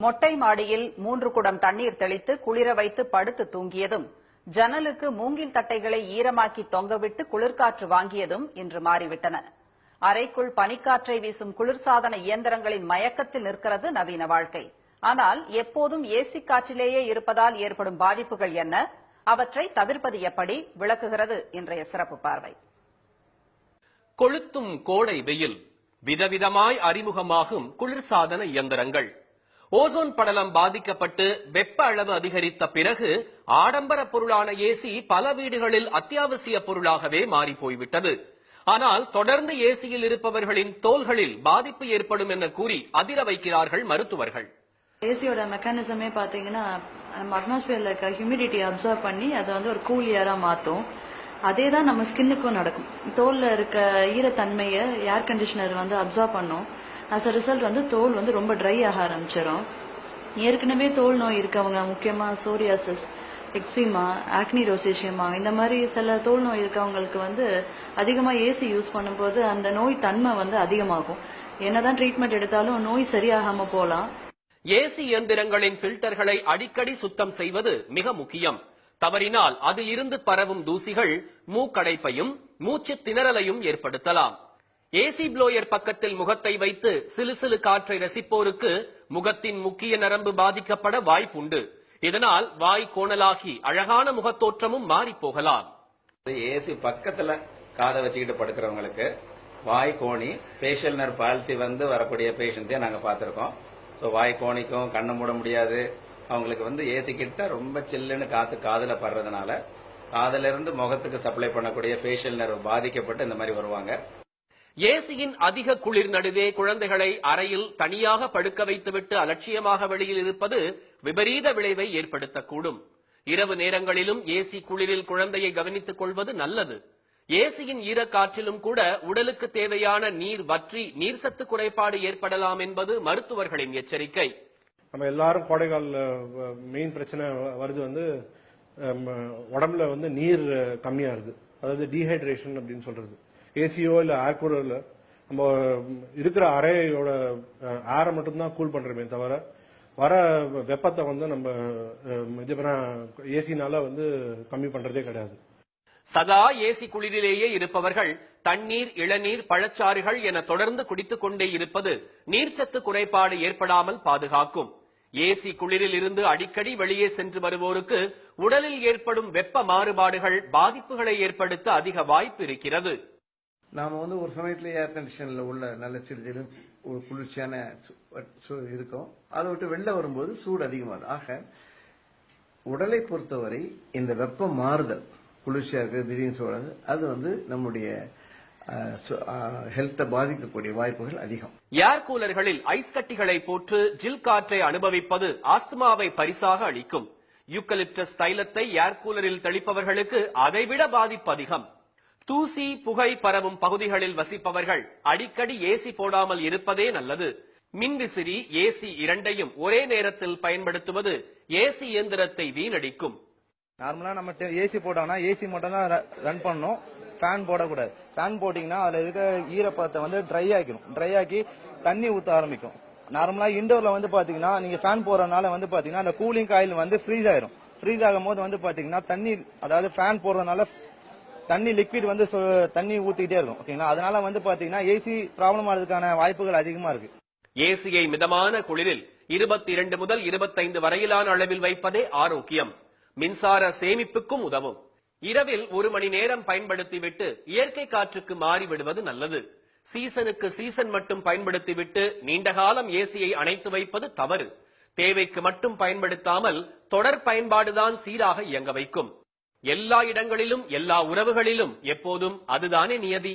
மொட்டை மாடியில் 3 குடம் தண்ணீர் தெளித்து குளிர வைத்து படுத்து தூங்கியதும், ஜன்னலுக்கு மூங்கில் தட்டைகளை ஈரமாக்கி தொங்கவிட்டு குளிர்காற்று வாங்கியதும் இன்று மாறிவிட்டன. அறைக்குள் பனிக்காற்றை வீசும் குளிர்சாதன இயந்திரங்களின் மயக்கத்தில் நிற்கிறது நவீன வாழ்க்கை. ஆனால் எப்போதும் ஏசி காற்றிலேயே இருப்பதால் ஏற்படும் பாதிப்புகள் என்ன, அவற்றை தவிர்ப்பது எப்படி, விளக்குகிறது இன்றைய சிறப்பு பார்வை. கொளுத்தும் கோடை வெயில், விதவிதமாய் அறிமுகமாகும் குளிர்சாதன இயந்திரங்கள். ஓசோன் படலம் பாதிக்கப்பட்டு வெப்ப அளவு அதிகரித்த பிறகு ஆடம்பர பொருளான ஏசி பல வீடுகளில் அத்தியாவசிய பொருளாகவே மாறி போய்விட்டது. ஆனால் தொடர்ந்து ஏசியில் இருப்பவர்களின் தோள்களில் பாதிப்பு ஏற்படும் என கூறி அதிர வைக்கிறார்கள் மருத்துவர்கள். ஏசியோட மெக்கானிசமே பாத்தீங்கன்னா, நம்ம அட்மாஸ்பியர்ல இருக்க ஹியூமிடிட்டி அப்சர்வ் பண்ணி அதை ஒரு கூல் ஏரா மாற்றும். அதே தான் நம்ம ஸ்கின்னுக்கும் நடக்கும். தோல்ல இருக்க ஈரத்தன்மையை ஏர் கண்டிஷனர் அப்சர்வ் பண்ணும். ஆஸ் அ ரிசல்ட் தோல் ரொம்ப ட்ரை ஆக ஆரம்பிச்சிடும். ஏற்கனவே தோல் நோய் இருக்கவங்க, முக்கியமா சோரியாசிஸ், எக்ஸிமா, ஆக்னி ரோசேஷியமா, இந்த மாதிரி சில தோல் நோய் இருக்கவங்களுக்கு அதிகமா ஏசி யூஸ் பண்ணும்போது அந்த நோய் தன்மை அதிகமாகும். என்னதான் ட்ரீட்மெண்ட் எடுத்தாலும் நோய் சரியாகாம போலாம். ஏசி இயந்திரங்களின் பில்டர்களை அடிக்கடி சுத்தம் செய்வது மிக முக்கியம். தவறினால் அதில் இருந்து பரவும் தூசிகள் மூக்கடைப்பையும் மூச்சு திணறலையும் ஏற்படுத்தலாம். ஏசி ப்ளோயர் பக்கத்தில் முகத்தை வைத்து சிலுசிலு காற்றை ரசிப்போருக்கு முகத்தின் முக்கிய நரம்பு பாதிக்கப்பட வாய்ப்புண்டு. இதனால் வாய் கோணலாகி அழகான முகத்தோற்றமும் மாறி போகலாம். ஏசி பக்கத்துல காதை வச்சுக்கிட்டு படுக்கிறவங்களுக்கு வாய் கோணி, ஃபேஷியல் நர்வ் பால்சி வரக்கூடிய பேஷண்ட்ஸே நாங்க பார்த்திருக்கோம். ஸோ வாய் கோணிக்கும், கண்ணு மூட முடியாது. அவங்களுக்கு ஏசி கிட்ட ரொம்ப சில்லுன்னு காத்து காதுல படுறதுனால காதுல இருந்து முகத்துக்கு சப்ளை பண்ணக்கூடிய ஃபேஷியல் நர்வ் பாதிக்கப்பட்டு இந்த மாதிரி வருவாங்க. ஏசியின் அதிக குளிர் நடுவே குழந்தைகளை அறையில் தனியாக படுக்க வைத்துவிட்டு அலட்சியமாக வெளியில் இருப்பது விபரீத விளைவை ஏற்படுத்தக்கூடும். இரவு நேரங்களிலும் ஏசி குளிரில் குழந்தையை கவனித்துக் கொள்வது நல்லது. ஏசியின் ஈரக்காற்றிலும் கூட உடலுக்கு தேவையான நீர் வற்றி நீர் சத்து குறைபாடு ஏற்படலாம் என்பது மருத்துவர்களின் எச்சரிக்கை. நம்ம எல்லாரும் கோடைகால மெயின் பிரச்சனை வருது உடம்புல நீர் கம்மியா இருக்கு. அதாவது டீஹைட்ரேஷன் அப்படின்னு சொல்றது. ஏசியோ இல்ல ஏர் கூலர்ல நம்ம இருக்கிற அறையோட ஏரை மட்டும்தான் கூல் பண்றோமே தவிர வர வெப்பத்தை நம்ம ஏசினால கம்மி பண்றதே கிடையாது. சதா ஏசி குளிரிலேயே இருப்பவர்கள் தண்ணீர், இளநீர், பழச்சாறுகள் என தொடர்ந்து குடித்துக் கொண்டே இருப்பது நீர்ச்சத்து குறைபாடு ஏற்படாமல் பாதுகாக்கும். ஏசி குளிரில் இருந்து அடிக்கடி வெளியே சென்று வருவோருக்கு உடலில் ஏற்படும் வெப்ப மாறுபாடுகள் பாதிப்புகளை ஏற்படுத்த அதிக வாய்ப்பு இருக்கிறது. நாம ஒரு சமயத்துல ஏர் கண்டிஷன்ல உள்ள நல்ல சிறிது குளிர்ச்சியான இருக்கும். அதை விட்டு வெளில வரும்போது சூடு அதிகமாகுது. ஆக உடலை பொறுத்தவரை இந்த வெப்ப மாறுதல், குளிர்ச்சியா இருக்கிறது, திடீர்னு சொல்றது, அது நம்முடைய ஹெல்த்தை பாதிக்கக்கூடிய வாய்ப்புகள் அதிகம். ஏர் கூலர்களில் ஐஸ் கட்டிகளை போட்டு ஜில் காற்றை அனுபவிப்பது ஆஸ்துமாவை பரிசாக அளிக்கும். யூக்கலிப்டஸ் தைலத்தை ஏர் கூலரில் தெளிப்பவர்களுக்கு அதைவிட பாதிப்பு அதிகம். தூசி, புகை பரவும் பகுதிகளில் வசிப்பவர்கள் அடிக்கடி ஏசி போடாமல் இருப்பதே நல்லது. மின்விசிறி, ஏசி இரண்டையும் ஒரே நேரத்தில் பயன்படுத்துவது ஏசி இயந்திரத்தை வீணடிக்கும். நார்மலா நம்ம ஏசி போட்டோம்னா ஏசி மட்டும் தான் ரன் பண்ணணும், ஃபேன் போடக்கூடாது. ஃபேன் போட்டீங்கன்னா அதுல இருக்க ஈரப்பதத்தை ட்ரை ஆக்கிடும். ட்ரை ஆக்கி தண்ணி ஊத்த ஆரம்பிக்கும். நார்மலா இண்டோர்ல பாத்தீங்கன்னா நீங்க ஃபேன் போறதுனால பாத்தீங்கன்னா அந்த கூலிங் காயில் ஃப்ரீஸ் ஆயிரும். ஃப்ரீஸ் ஆகும் போது பாத்தீங்கன்னா தண்ணி, அதாவது ஃபேன் போறதுனால தண்ணி லிக்விட் தண்ணி ஊத்திக்கிட்டே இருக்கும். ஓகேங்களா? அதனால பாத்தீங்கன்னா ஏசி ப்ராப்ளம் ஆகிறதுக்கான வாய்ப்புகள் அதிகமா இருக்கு. ஏசியை மிதமான குளிரில் 22 முதல் 25 வரையிலான அளவில் வைப்பதே ஆரோக்கியம். மின்சார சேமிப்புக்கும் உதவும். இரவில் 1 மணி நேரம் பயன்படுத்திவிட்டு இயற்கை காற்றுக்கு மாறிவிடுவது நல்லது. சீசனுக்கு சீசன் மட்டும் பயன்படுத்திவிட்டு நீண்ட காலம் ஏசியை அணைத்து வைப்பது தவறு. தேவைக்கு மட்டும் பயன்படுத்தாமல் தொடர் பயன்பாடுதான் சீராக இயங்க வைக்கும். எல்லா இடங்களிலும், எல்லா உறவுகளிலும் எப்போதும் அதுதானே நியதி.